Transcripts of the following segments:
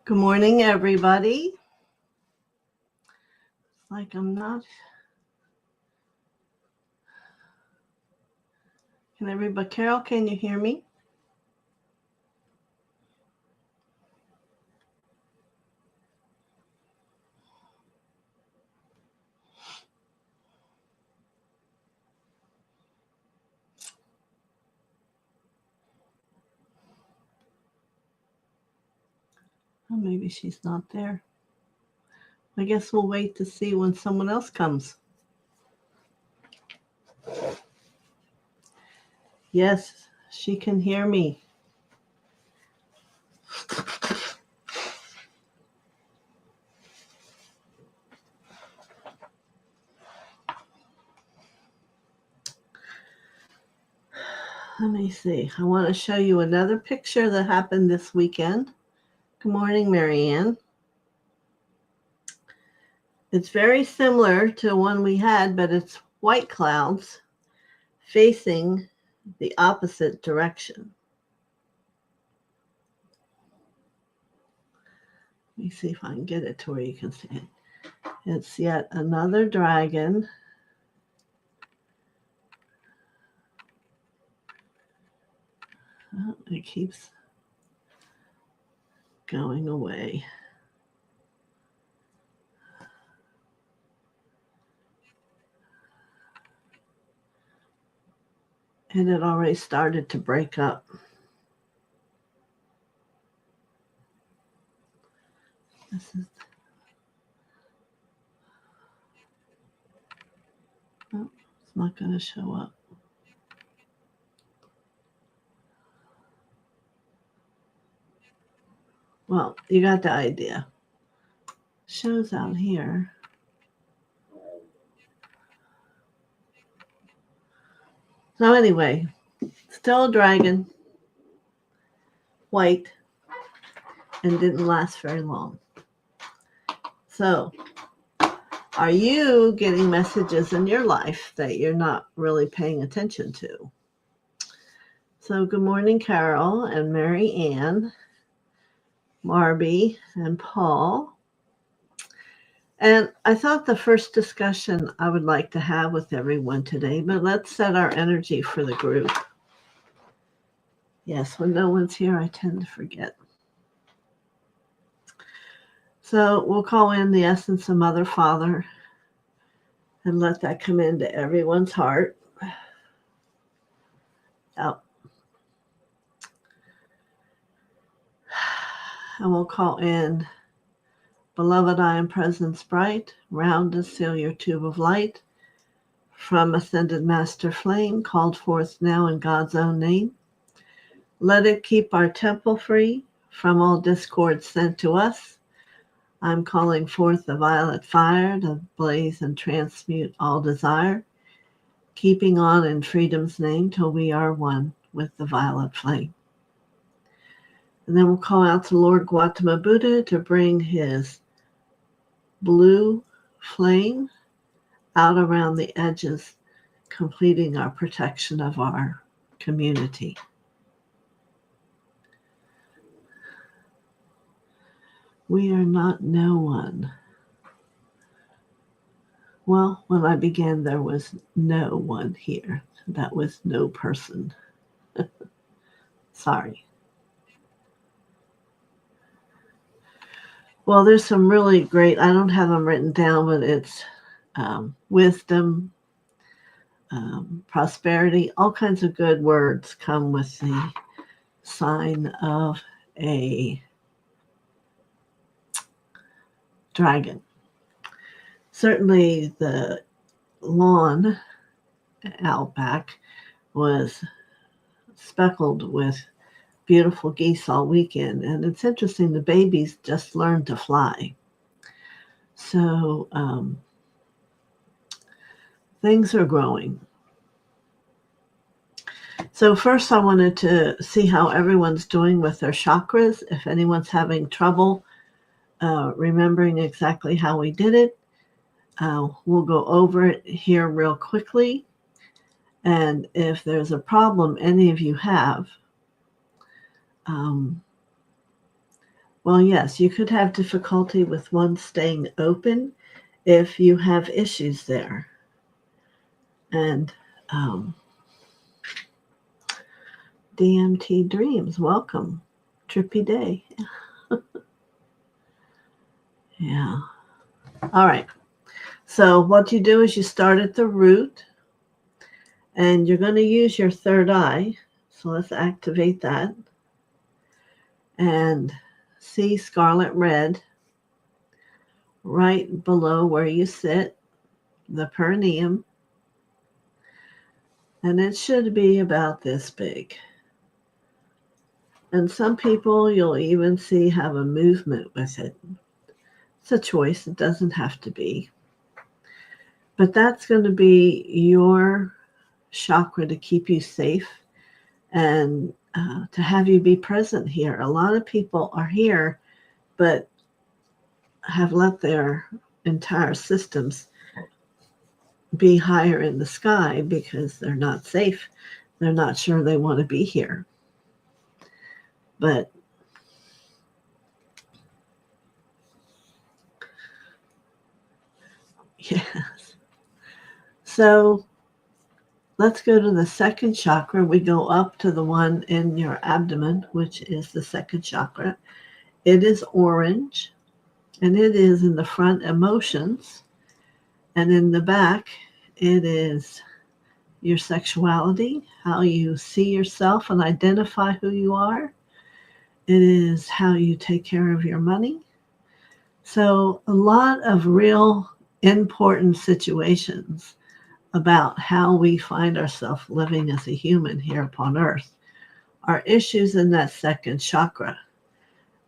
Good morning, everybody. Like I'm not. Can everybody? Carol, can you hear me? Oh, maybe she's not there. I guess we'll wait to see when someone else comes. Yes, she can hear me. Let me see. I want to show you another picture that happened this weekend. Good morning, Marianne. It's very similar to one we had, but it's white clouds facing the opposite direction. Let me see if I can get it to where you can see it. It's yet another dragon. Oh, it keeps going away. And it already started to break up. This is. Oh, it's not going to show up. Well, you got the idea. Shows out here. So anyway, still a dragon, white, and didn't last very long. So, are you getting messages in your life that you're not really paying attention to? So, good morning, Carol and Mary Ann, Marby, and Paul. And I thought the first discussion I would like to have with everyone today, but let's set our energy for the group. Yes, when no one's here, I tend to forget. So we'll call in the essence of Mother, Father, and let that come into everyone's heart. Out. And we'll call in Beloved I am presence bright, round us seal your tube of light, from ascended master flame, called forth now in God's own name. Let it keep our temple free from all discord sent to us. I'm calling forth the violet fire to blaze and transmute all desire, keeping on in freedom's name till we are one with the violet flame. And then we'll call out to Lord Gautama Buddha to bring his blue flame out around the edges, completing our protection of our community. We are not no one. Well, when I began, there was no one here. That was no person. Sorry. Well, there's some really great, I don't have them written down, but it's wisdom, prosperity, all kinds of good words come with the sign of a dragon. Certainly the lawn out back was speckled with beautiful geese all weekend. And it's interesting, the babies just learned to fly. So things are growing. So first I wanted to see how everyone's doing with their chakras. If anyone's having trouble remembering exactly how we did it, we'll go over it here real quickly. And if there's a problem any of you have, Well, yes, you could have difficulty with one staying open if you have issues there. And DMT Dreams, welcome. Trippy day. Yeah. All right. So what you do is you start at the root, and you're going to use your third eye. So let's activate that. And see scarlet red right below where you sit, the perineum. And it should be about this big. And some people you'll even see have a movement with it. It's a choice. It doesn't have to be. But that's going to be your chakra to keep you safe and to have you be present here. A lot of people are here, but have let their entire systems be higher in the sky because they're not safe. They're not sure they want to be here. But yes. So let's go to the second chakra. We go up to the one in your abdomen, which is the second chakra. It is orange, and it is in the front emotions. And in the back, it is your sexuality, how you see yourself and identify who you are. It is how you take care of your money. So a lot of real important situations about how we find ourselves living as a human here upon earth are issues in that second chakra.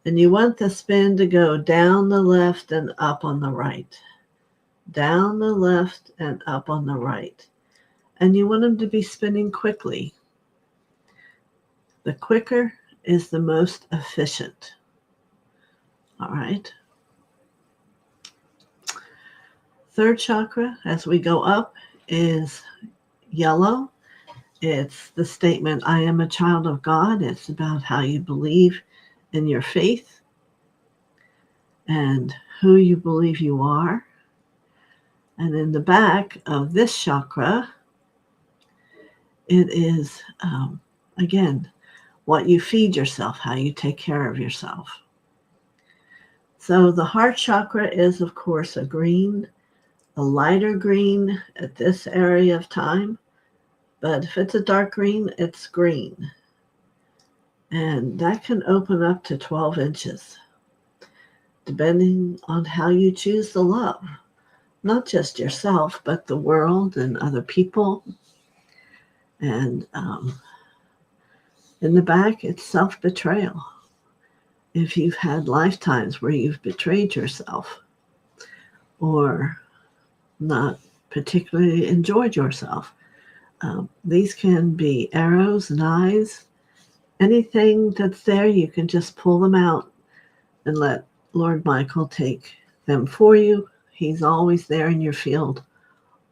And you want the spin to go down the left and up on the right. Down the left and up on the right. And you want them to be spinning quickly. The quicker is the most efficient. All right. Third chakra, as we go up, is yellow. It's the statement, I am a child of God. It's about how you believe in your faith and who you believe you are. And in the back of this chakra, it is, again, what you feed yourself, how you take care of yourself. So the heart chakra is, of course, a green, a lighter green at this area of time. But if it's a dark green, it's green. And that can open up to 12 inches, depending on how you choose to love. Not just yourself, but the world and other people. And in the back, it's self-betrayal. If you've had lifetimes where you've betrayed yourself or not particularly enjoyed yourself, these can be arrows, knives, anything that's there, you can just pull them out and let Lord Michael take them for you. He's always there in your field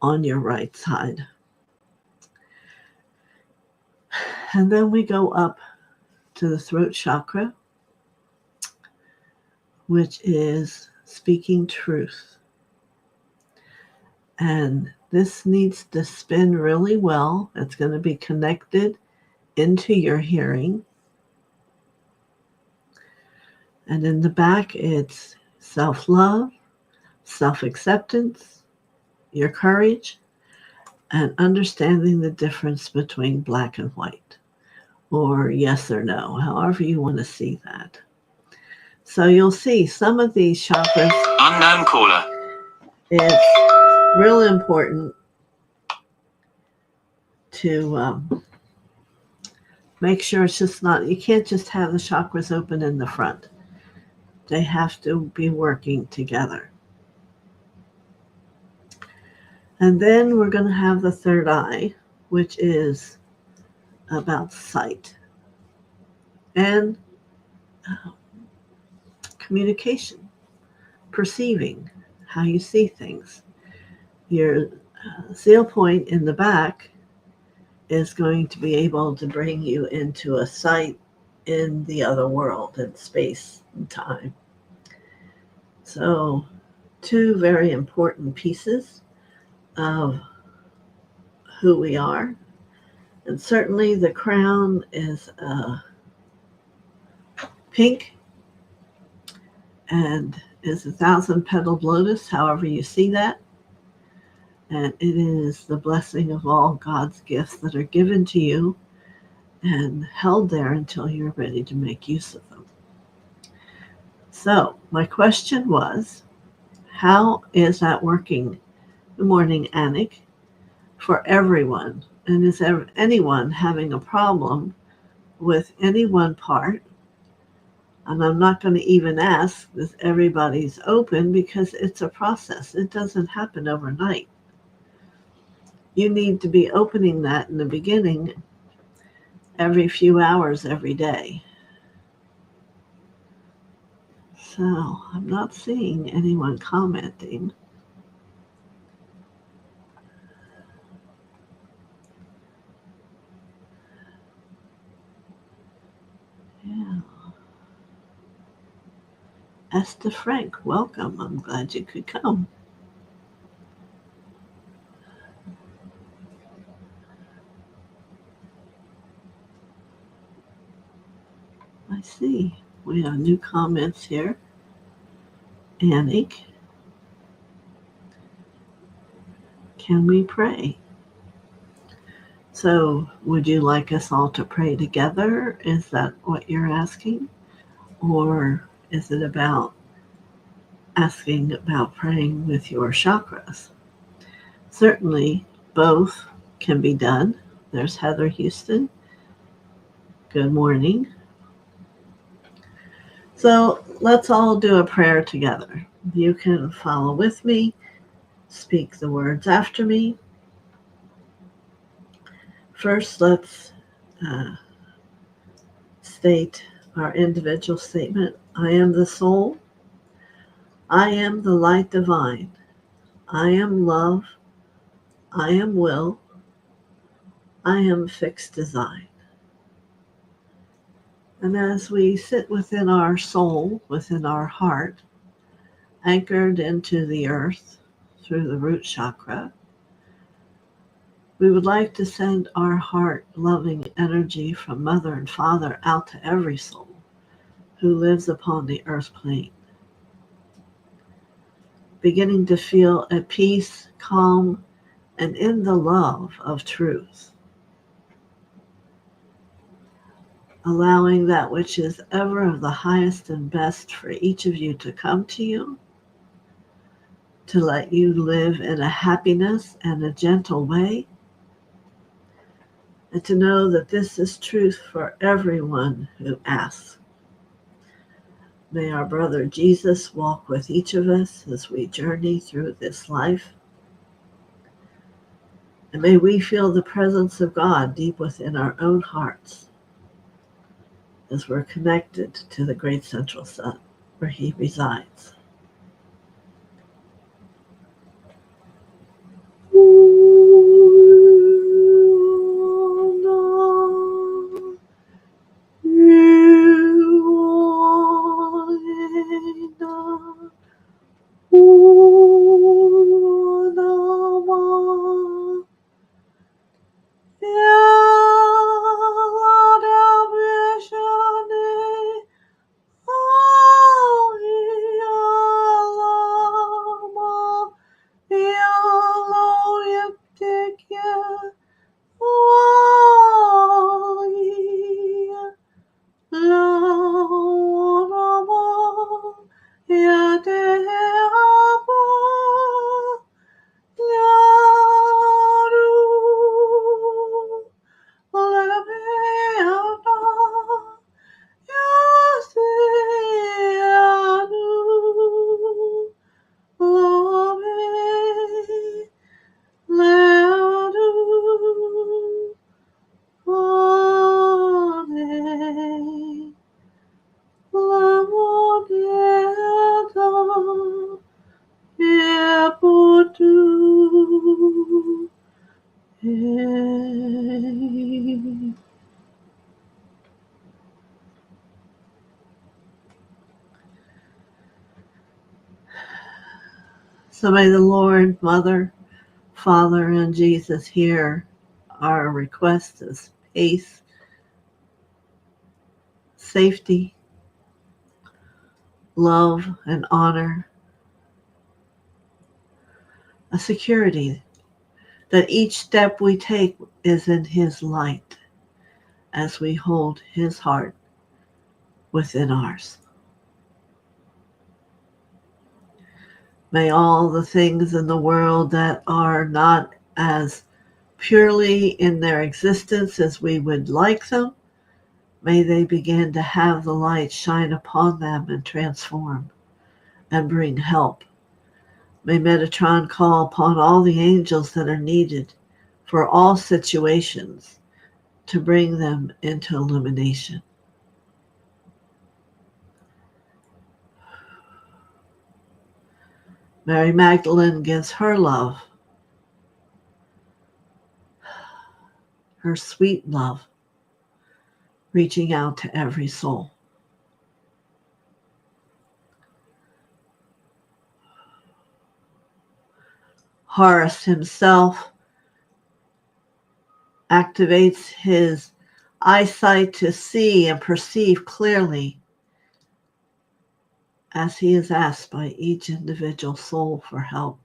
on your right side. And then we go up to the throat chakra, which is speaking truth. And this needs to spin really well. It's going to be connected into your hearing. And in the back, it's self-love, self-acceptance, your courage, and understanding the difference between black and white, or yes or no, however you want to see that. So you'll see some of these chakras. Unknown caller. It's really important to make sure it's just not, you can't just have the chakras open in the front. They have to be working together. And then we're going to have the third eye, which is about sight and communication, perceiving how you see things. Your seal point in the back is going to be able to bring you into a sight in the other world, in space, in time. So, two very important pieces of who we are. And certainly the crown is pink and is 1,000-petaled lotus, however you see that. And it is the blessing of all God's gifts that are given to you and held there until you're ready to make use of them. So my question was, how is that working? Good morning, Anik, for everyone. And is anyone having a problem with any one part? And I'm not going to even ask if everybody's open because it's a process. It doesn't happen overnight. You need to be opening that in the beginning every few hours every day. So I'm not seeing anyone commenting. Yeah. Esther Frank, welcome. I'm glad you could come. I see. We have new comments here. Anik, can we pray? So would you like us all to pray together? Is that what you're asking? Or is it about asking about praying with your chakras? Certainly, both can be done. There's Heather Houston. Good morning. So let's all do a prayer together. You can follow with me, speak the words after me. First, let's state our individual statement. I am the soul. I am the light divine. I am love. I am will. I am fixed design. And as we sit within our soul, within our heart, anchored into the earth through the root chakra, we would like to send our heart loving energy from Mother and Father out to every soul who lives upon the earth plane, beginning to feel at peace, calm, and in the love of truth, allowing that which is ever of the highest and best for each of you to come to you, to let you live in a happiness and a gentle way, and to know that this is truth for everyone who asks. May our brother Jesus walk with each of us as we journey through this life. And may we feel the presence of God deep within our own hearts as we're connected to the great central sun where he resides. So may the Lord, Mother, Father, and Jesus hear our requests of peace, safety, love, and honor, a security that each step we take is in His light as we hold His heart within ours. May all the things in the world that are not as purely in their existence as we would like them, may they begin to have the light shine upon them and transform and bring help. May Metatron call upon all the angels that are needed for all situations to bring them into illumination. Mary Magdalene gives her love, her sweet love, reaching out to every soul. Horus himself activates his eyesight to see and perceive clearly as he is asked by each individual soul for help.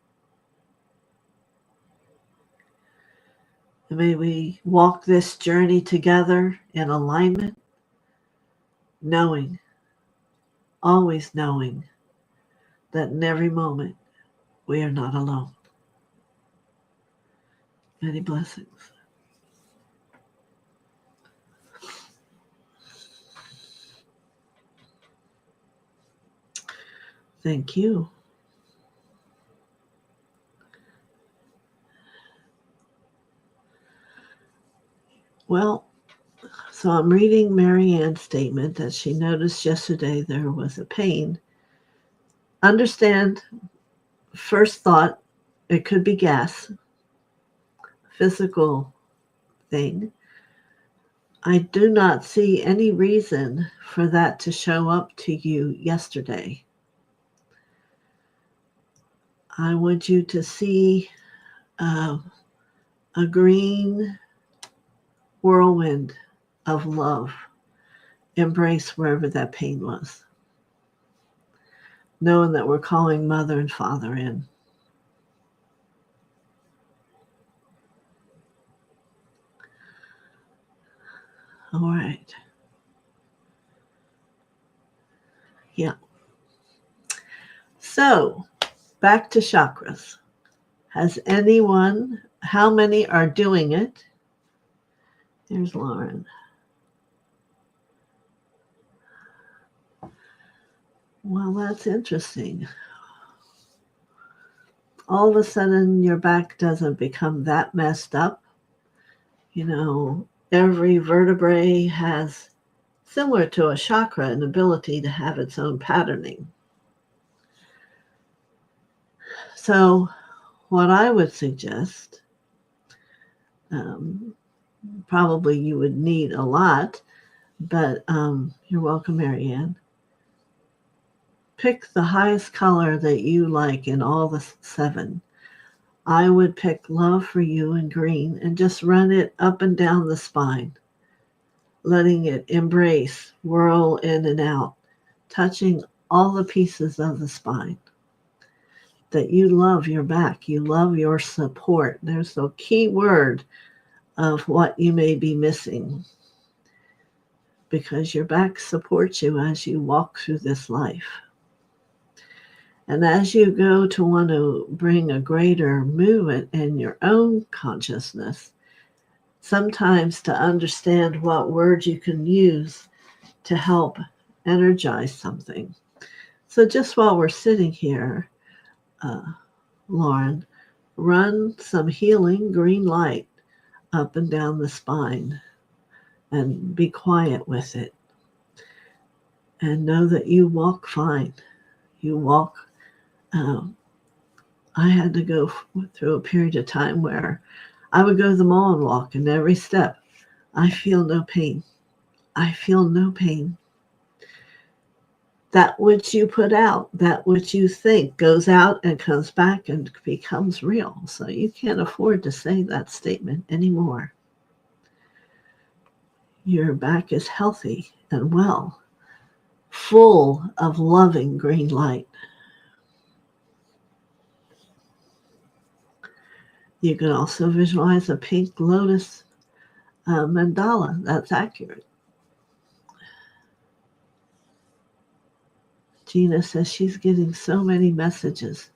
And may we walk this journey together in alignment, knowing, always knowing, that in every moment we are not alone. Many blessings. Thank you. Well, so I'm reading Mary Ann's statement that she noticed yesterday there was a pain. Understand, first thought, it could be gas, physical thing. I do not see any reason for that to show up to you yesterday. I want you to see a green whirlwind of love embrace wherever that pain was, knowing that we're calling Mother and Father in. All right. Yeah. So, back to chakras. Has anyone, how many are doing it? There's Lauren. Well, that's interesting. All of a sudden, your back doesn't become that messed up. You know, every vertebrae has, similar to a chakra, an ability to have its own patterning. So, what I would suggest, probably you would need a lot, but you're welcome, Mary Ann. Pick the highest color that you like in all the 7. I would pick Love for You in green and just run it up and down the spine, letting it embrace, whirl in and out, touching all the pieces of the spine. That you love your back, you love your support. There's the key word of what you may be missing, because your back supports you as you walk through this life. And as you go to want to bring a greater movement in your own consciousness, sometimes to understand what words you can use to help energize something. So just while we're sitting here, Lauren, run some healing green light up and down the spine and be quiet with it. And know that you walk fine. You walk. I had to go through a period of time where I would go to the mall and walk, and every step, I feel no pain. I feel no pain. That which you put out, that which you think, goes out and comes back and becomes real. So you can't afford to say that statement anymore. Your back is healthy and well, full of loving green light. You can also visualize a pink lotus mandala. That's accurate. Gina says she's getting so many messages.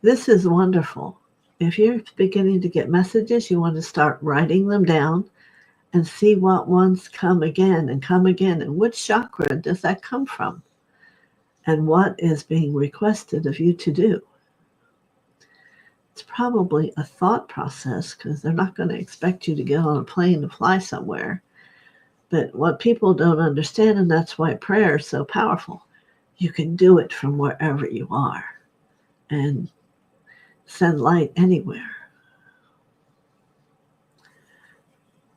This is wonderful. If you're beginning to get messages, you want to start writing them down and see what ones come again and come again. And which chakra does that come from? And what is being requested of you to do? It's probably a thought process, because they're not going to expect you to get on a plane to fly somewhere. But what people don't understand, and that's why prayer is so powerful, you can do it from wherever you are and send light anywhere.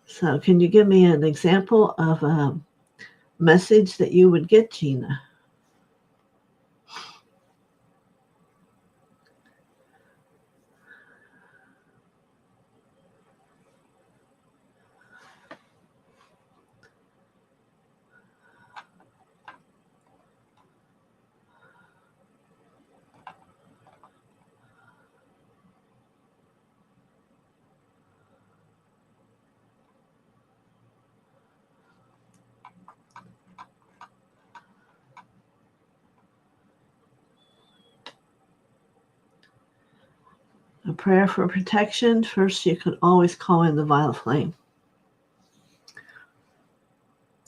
So can you give me an example of a message that you would get, Gina? A prayer for protection. First, you can always call in the violet flame.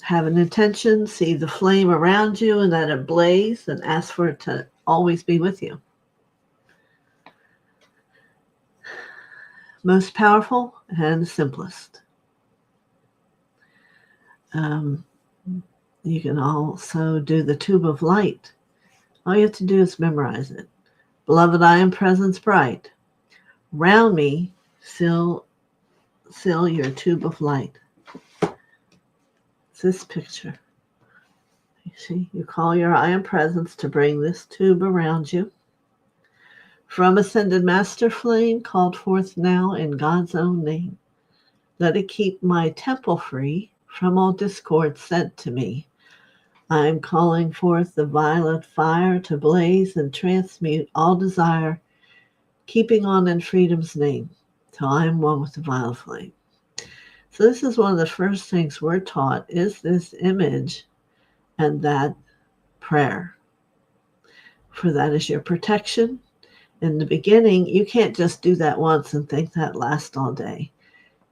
Have an intention, see the flame around you and that it blaze, and ask for it to always be with you. Most powerful and simplest. You can also do the tube of light. All you have to do is memorize it. Beloved, I am presence bright. Round me, seal your tube of light. It's this picture. You see, you call your I am presence to bring this tube around you. From ascended master flame, called forth now in God's own name. Let it keep my temple free from all discord sent to me. I am calling forth the violet fire to blaze and transmute all desire, keeping on in freedom's name, till I am one with the violet flame. So this is one of the first things we're taught, is this image and that prayer. For that is your protection. In the beginning, you can't just do that once and think that lasts all day.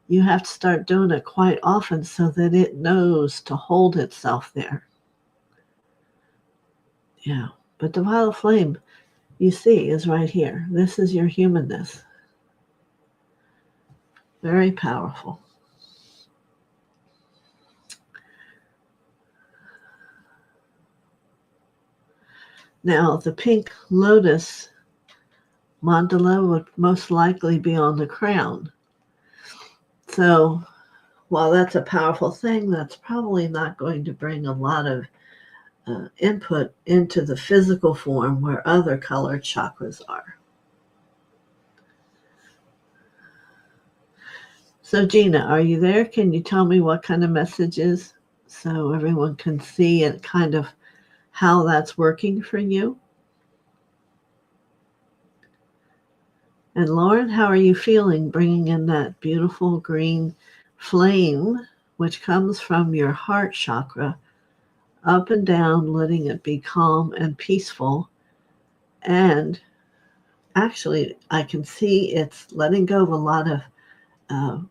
You have to start doing it quite often so that it knows to hold itself there. Yeah, but the violet flame, you see, is right here. This is your humanness. Very powerful. Now, the pink lotus mandala would most likely be on the crown. So while that's a powerful thing, that's probably not going to bring a lot of input into the physical form where other colored chakras are. So Gina, are you there? Can you tell me what kind of messages so everyone can see and kind of how that's working for you? And Lauren, how are you feeling bringing in that beautiful green flame, which comes from your heart chakra, up and down, letting it be calm and peaceful? And actually, I can see it's letting go of a lot of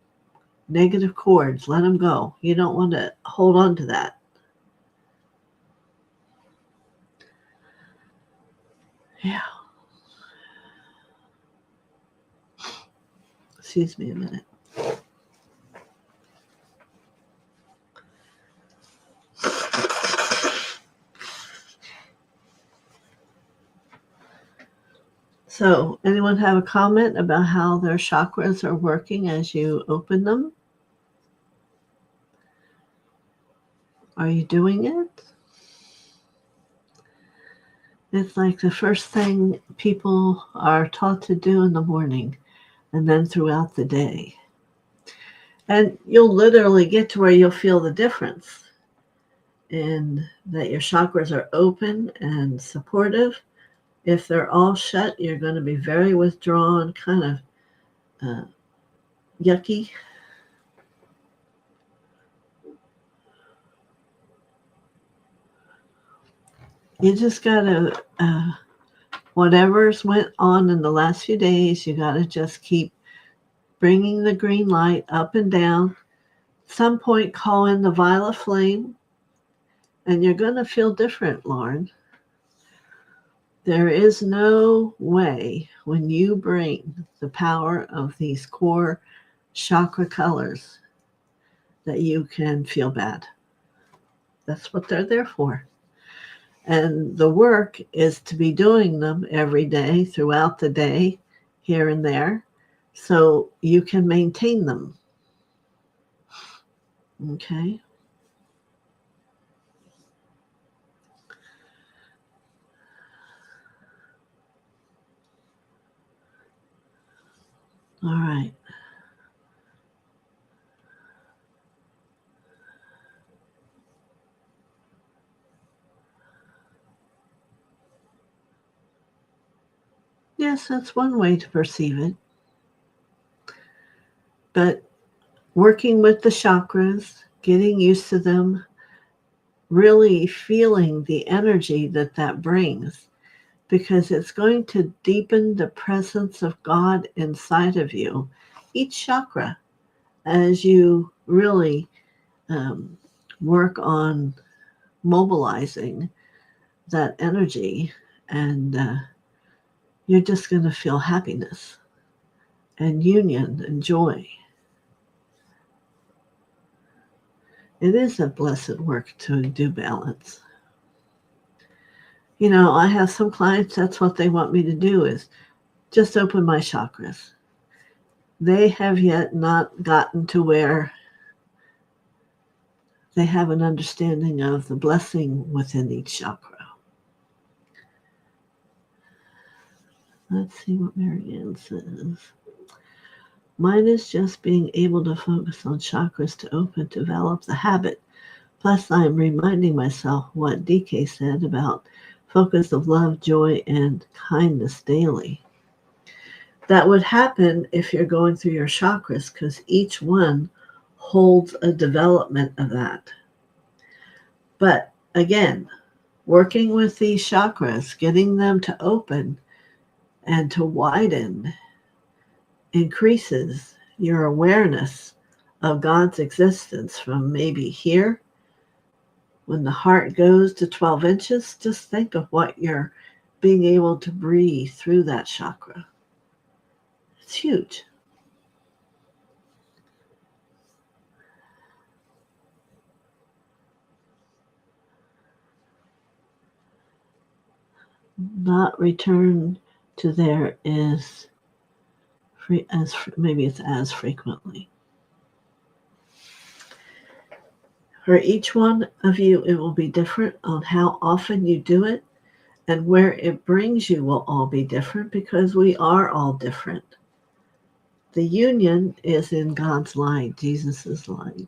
negative cords. Let them go. You don't want to hold on to that. Yeah. Excuse me a minute. So, anyone have a comment about how their chakras are working as you open them? Are you doing it? It's like the first thing people are taught to do in the morning and then throughout the day. And you'll literally get to where you'll feel the difference in that your chakras are open and supportive. If they're all shut, you're going to be very withdrawn, kind of yucky. You just got to, whatever's went on in the last few days, you got to just keep bringing the green light up and down. At some point, call in the violet flame, and you're going to feel different, Lauren. There is no way when you bring the power of these core chakra colors that you can feel bad. That's what they're there for. And the work is to be doing them every day, throughout the day, here and there, so you can maintain them. Okay? All right. Yes, that's one way to perceive it. But working with the chakras, getting used to them, really feeling the energy that brings, because it's going to deepen the presence of God inside of you, each chakra, as you really work on mobilizing that energy, and you're just going to feel happiness and union and joy. It is a blessed work to do balance. You know, I have some clients, that's what they want me to do, is just open my chakras. They have yet not gotten to where they have an understanding of the blessing within each chakra. Let's see what Marianne says. Mine is just being able to focus on chakras to open, develop the habit. Plus, I am reminding myself what DK said about focus of love, joy, and kindness daily. That would happen if you're going through your chakras, because each one holds a development of that. But again, working with these chakras, getting them to open and to widen, increases your awareness of God's existence from maybe here. When the heart goes to 12 inches, just think of what you're being able to breathe through that chakra. It's huge. Not return to there is maybe it's as frequently. For each one of you, it will be different on how often you do it, and where it brings you will all be different, because we are all different. The union is in God's light, Jesus' light.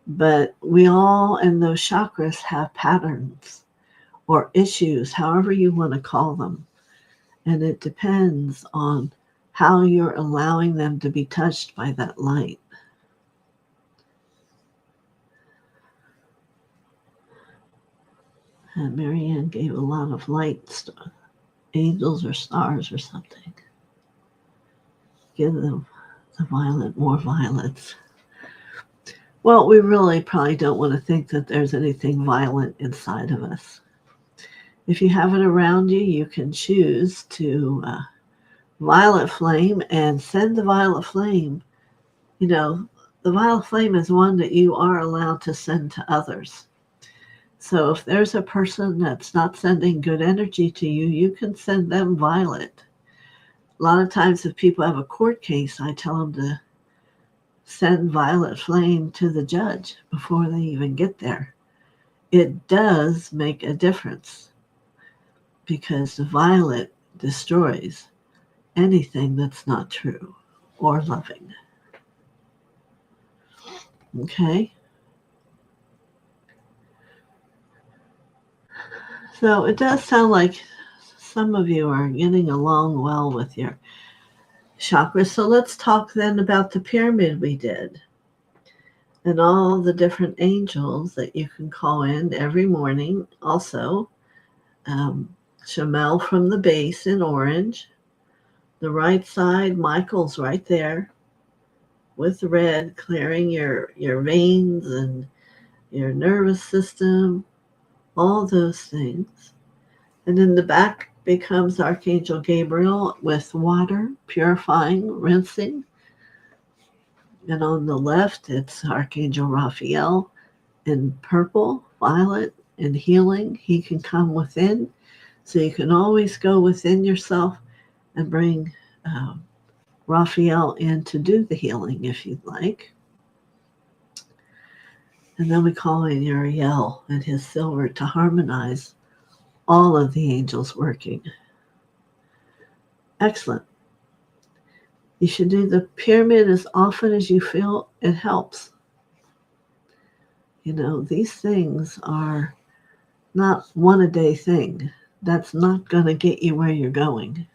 But we all in those chakras have patterns or issues, however you want to call them. And it depends on how you're allowing them to be touched by that light. And Marianne gave a lot of light, angels or stars or something. Give them the violet, more violets. Well, we really probably don't want to think that there's anything violent inside of us. If you have it around you, you can choose to violet flame and send the violet flame. You know, the violet flame is one that you are allowed to send to others. So if there's a person that's not sending good energy to you, you can send them violet. A lot of times if people have a court case, I tell them to send violet flame to the judge before they even get there. It does make a difference. because the violet destroys anything that's not true or loving. Okay? So it does sound like some of you are getting along well with your chakras. So let's talk then about the pyramid we did and all the different angels that you can call in every morning. Also, Shamel from the base in orange. The right side, Michael's right there with red, clearing your veins and your nervous system, all those things. And in the back becomes Archangel Gabriel with water, purifying, rinsing. And on the left, it's Archangel Raphael in purple, violet, and healing. He can come within. So you can always go within yourself and bring Raphael in to do the healing if you'd like. And then we call in Uriel and his silver to harmonize all of the angels working. Excellent. You should do the pyramid as often as you feel it helps. You know, these things are not one a day thing. That's not going to get you where you're going.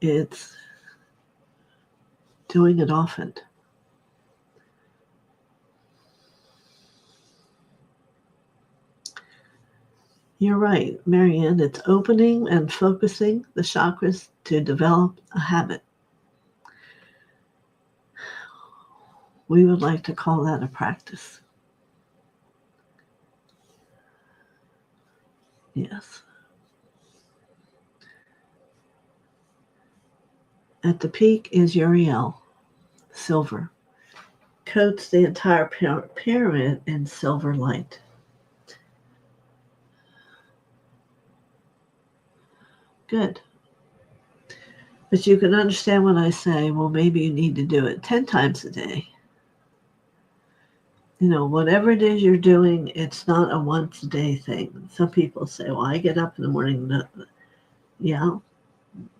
It's doing it often. You're right, Marianne. It's opening and focusing the chakras to develop a habit. We would like to call that a practice. Yes. At the peak is Uriel, silver. Coats the entire pyramid in silver light. Good. But you can understand when I say, well, maybe you need to do it 10 times a day. You know, whatever it is you're doing, it's not a once a day thing. Some people say, well, I get up in the morning. Yeah,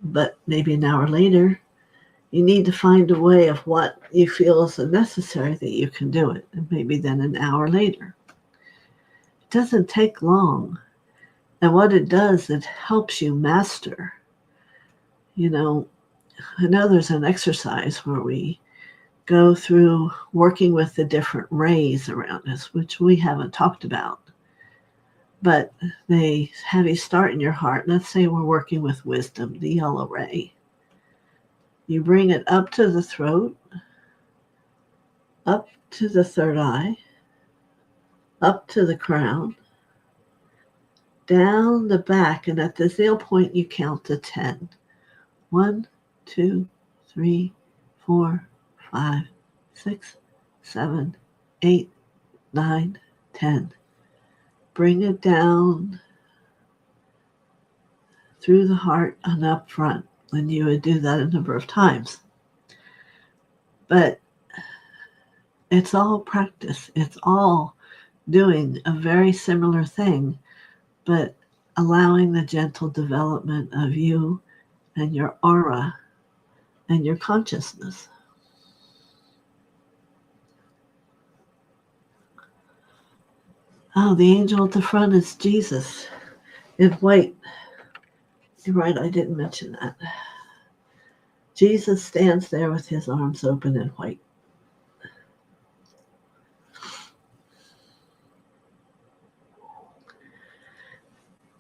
but maybe an hour later, you need to find a way of what you feel is necessary that you can do it. And maybe then an hour later. It doesn't take long. And what it does, it helps you master. You know, I know there's an exercise where we go through working with the different rays around us, which we haven't talked about. But they have you start in your heart. Let's say we're working with wisdom, the yellow ray. You bring it up to the throat, up to the third eye, up to the crown, down the back, and at the 0 point, you count to 10. 1, 2, 3, 4, 5, 6, 7, 8, 9, 10. Bring it down through the heart and up front. And you would do that a number of times. But it's all practice. It's all doing a very similar thing, but allowing the gentle development of you and your aura and your consciousness. Oh, the angel at the front is Jesus in white. You're right, I didn't mention that. Jesus stands there with his arms open in white.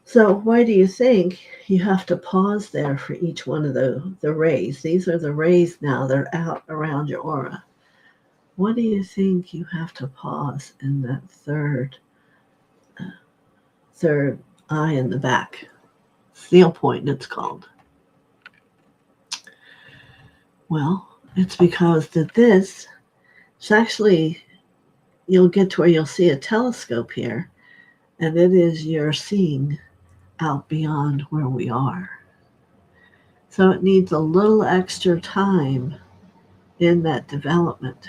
So why do you think you have to pause there for each one of the rays? These are the rays now. They're out around your aura. What do you think you have to pause in that third eye in the back? Seal point, it's called. Well, it's because that this is actually, you'll get to where you'll see a telescope here, and it is your seeing out beyond where we are. So it needs a little extra time in that development.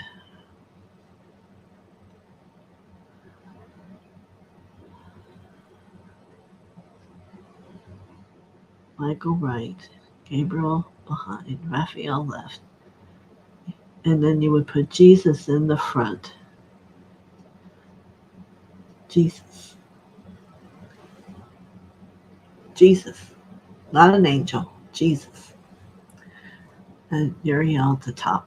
Michael right, Gabriel behind, Raphael left. And then you would put Jesus in the front. Jesus. Jesus. Not an angel. Jesus. And Uriel at the top.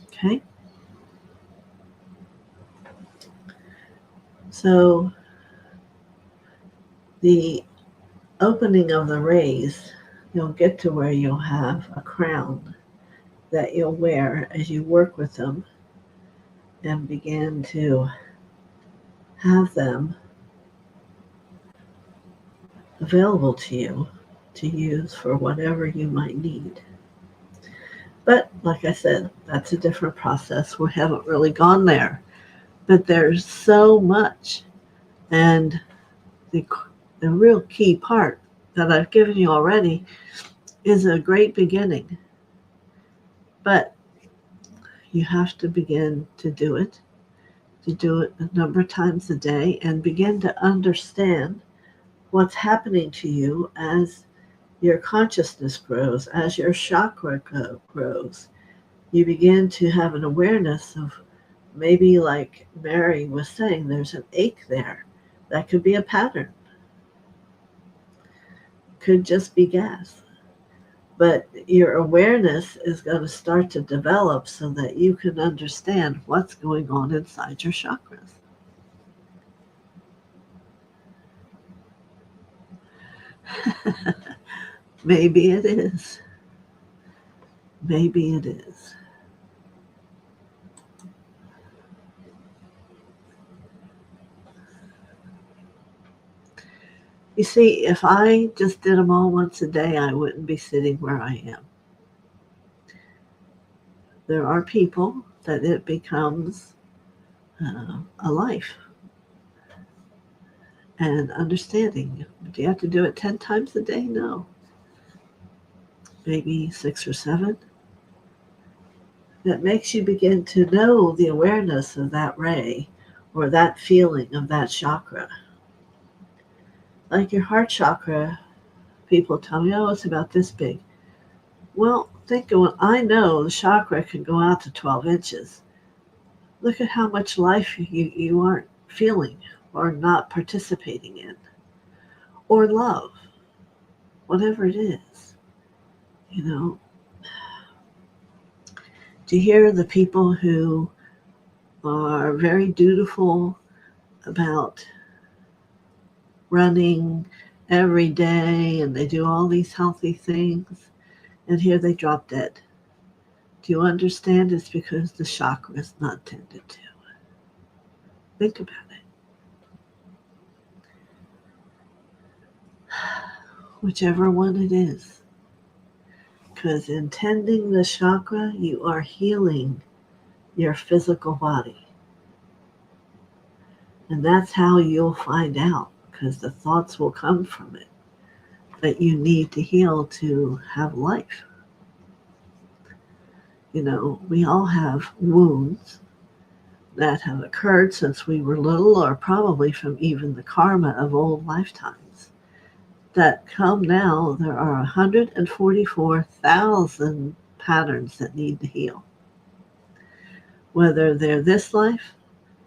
Okay? So the opening of the rays, you'll get to where you'll have a crown that you'll wear as you work with them and begin to have them available to you to use for whatever you might need. But like I said, that's a different process. We haven't really gone there. But there's so much. And the real key part that I've given you already is a great beginning. But you have to begin to do it a number of times a day, and begin to understand what's happening to you as your consciousness grows, as your chakra grows. You begin to have an awareness of, maybe like Mary was saying, there's an ache there. That could be a pattern. Could just be gas. But your awareness is going to start to develop so that you can understand what's going on inside your chakras. Maybe it is. Maybe it is. You see, if I just did them all once a day, I wouldn't be sitting where I am. There are people that it becomes a life and understanding. Do you have to do it 10 times a day? No. Maybe 6 or 7. That makes you begin to know the awareness of that ray or that feeling of that chakra. Like your heart chakra, people tell me, oh, it's about this big. Well, think of what I know, the chakra can go out to 12 inches. Look at how much life you aren't feeling or not participating in. Or love, whatever it is. You know, to hear the people who are very dutiful about running every day and they do all these healthy things, and here they drop dead. Do you understand? It's because the chakra is not tended to. Think about it. Whichever one it is. Because in tending the chakra, you are healing your physical body. And that's how you'll find out, because the thoughts will come from it, that you need to heal to have life. You know, we all have wounds that have occurred since we were little, or probably from even the karma of old lifetimes that come now. There are 144,000 patterns that need to heal. Whether they're this life,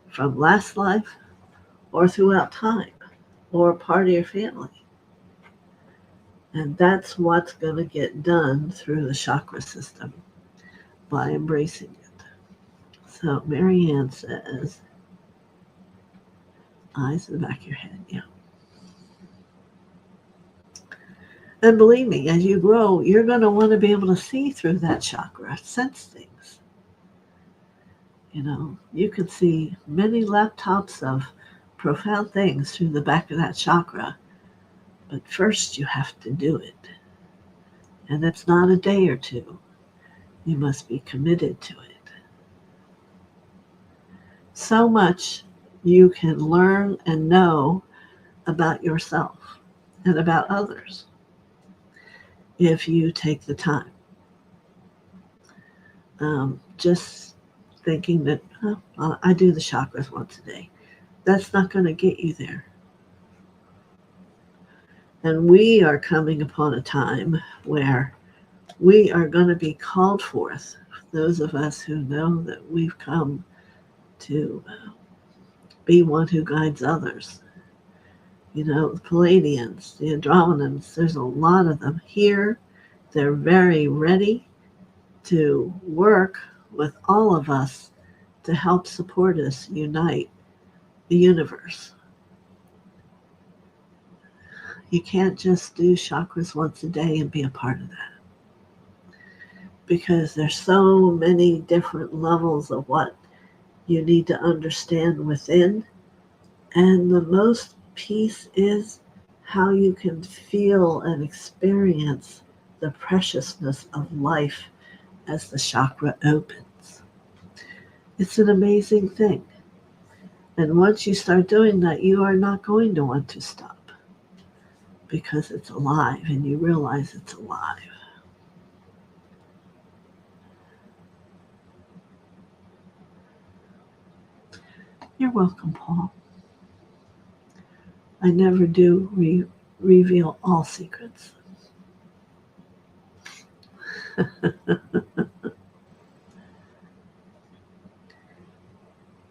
from last life, or throughout time, or part of your family. And that's what's going to get done through the chakra system by embracing it. So Marianne says, eyes in the back of your head, yeah. And believe me, as you grow, you're going to want to be able to see through that chakra, sense things. You know, you can see many laptops of profound things through the back of that chakra, but first you have to do it. And it's not a day or two. You must be committed to it. So much you can learn and know about yourself and about others if you take the time. Just thinking that I do the chakras once a day. That's not going to get you there. And we are coming upon a time where we are going to be called forth. Those of us who know that we've come to be one who guides others. The Palladians, the Andromedans, there's a lot of them here. They're very ready to work with all of us to help support us unite the universe. You can't just do chakras once a day and be a part of that, because there's so many different levels of what you need to understand within. And the most piece is how you can feel and experience the preciousness of life as the chakra opens. It's an amazing thing. And once you start doing that, you are not going to want to stop, because it's alive and you realize it's alive. You're welcome, Paul. I never do reveal all secrets.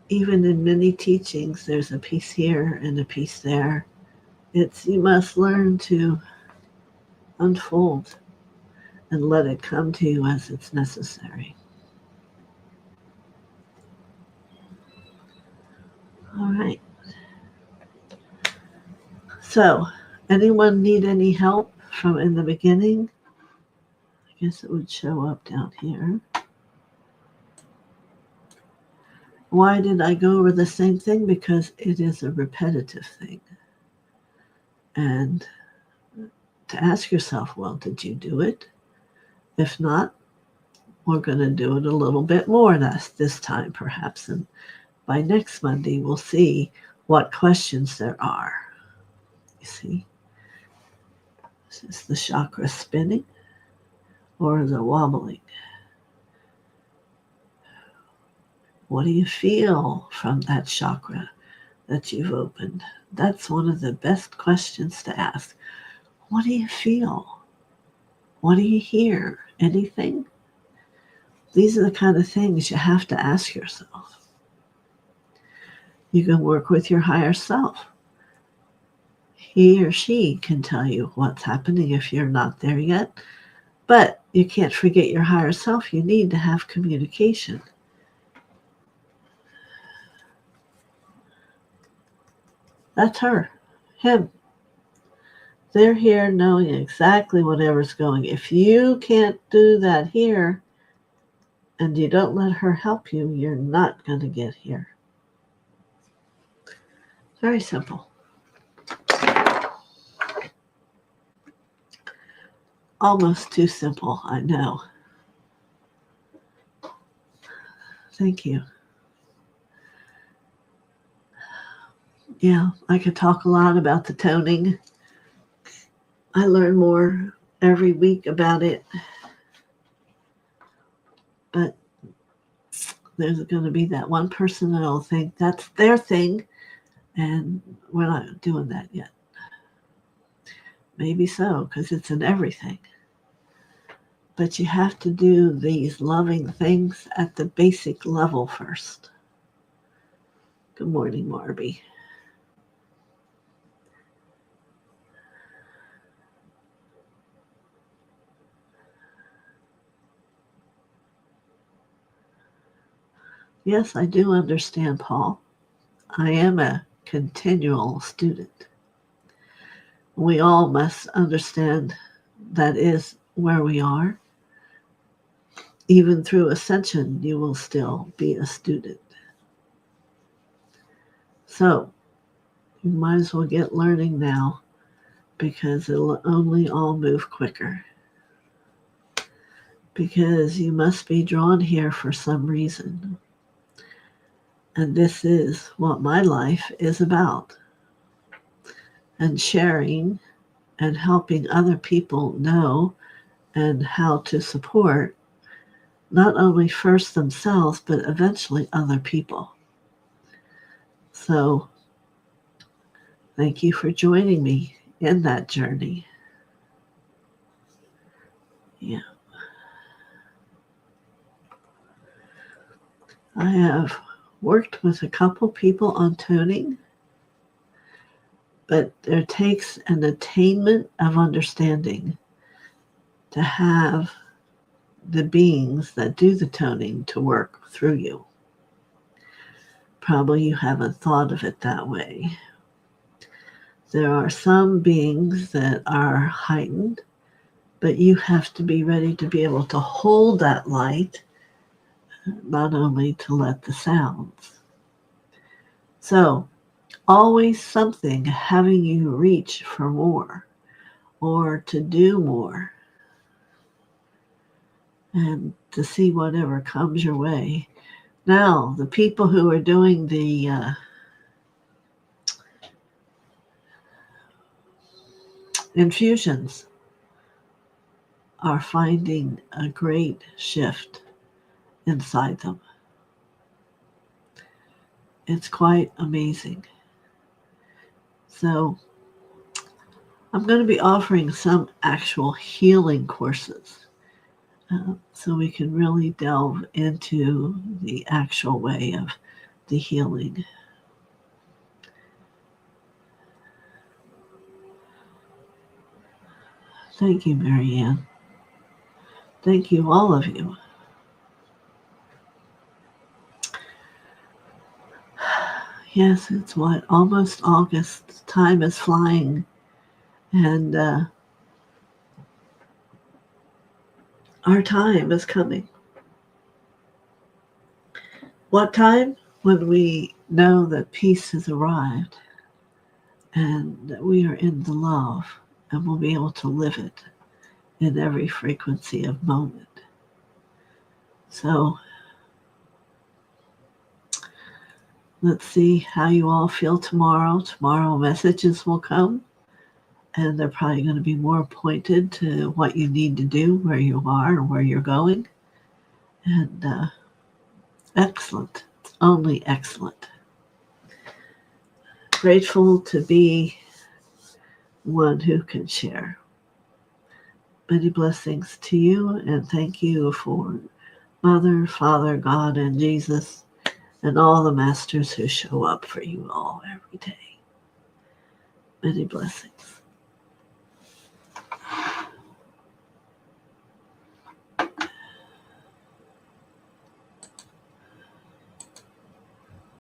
Even in many teachings, there's a piece here and a piece there. You must learn to unfold and let it come to you as it's necessary. All right. So, anyone need any help from in the beginning? I guess it would show up down here. Why did I go over the same thing? Because it is a repetitive thing. And to ask yourself, well, did you do it? If not, we're going to do it a little bit more this time, perhaps. And by next Monday, we'll see what questions there are. You see? Is this the chakra spinning or the wobbling? What do you feel from that chakra that you've opened? That's one of the best questions to ask. What do you feel? What do you hear? Anything? These are the kind of things you have to ask yourself. You can work with your higher self. He or she can tell you what's happening if you're not there yet. But you can't forget your higher self. You need to have communication. That's her, him. They're here knowing exactly whatever's going. If you can't do that here and you don't let her help you, you're not going to get here. Very simple. Almost too simple, I know. Thank you. Yeah, I could talk a lot about the toning. I learn more every week about it. But there's going to be that one person that'll think that's their thing, and we're not doing that yet. Maybe so, because it's in everything. But you have to do these loving things at the basic level first. Good morning, Marby. Yes, I do understand, Paul. I am a continual student. We all must understand that is where we are. Even through ascension, you will still be a student. So, you might as well get learning now, because it'll only all move quicker. Because you must be drawn here for some reason. And this is what my life is about. And sharing and helping other people know and how to support not only first themselves, but eventually other people. So, thank you for joining me. in that journey. Yeah. I have worked with a couple people on toning, but there takes an attainment of understanding to have the beings that do the toning to work through you. Probably you haven't thought of it that way. There are some beings that are heightened, but you have to be ready to be able to hold that light, not only to let the sounds. So, always something having you reach for more or to do more and to see whatever comes your way. Now, the people who are doing the infusions are finding a great shift inside them. It's quite amazing. So I'm going to be offering some actual healing courses so we can really delve into the actual way of the healing. Thank you, Marianne. Thank you, all of you. Yes, it's what? Almost August. Time is flying. And our time is coming. What time? When we know that peace has arrived and that we are in the love and we'll be able to live it in every frequency of moment. So let's see how you all feel tomorrow. Tomorrow messages will come, and they're probably going to be more pointed to what you need to do, where you are, and where you're going. And excellent. It's only excellent. Grateful to be one who can share. Many blessings to you, and thank you for Mother, Father, God, and Jesus, and all the masters who show up for you all every day. Many blessings.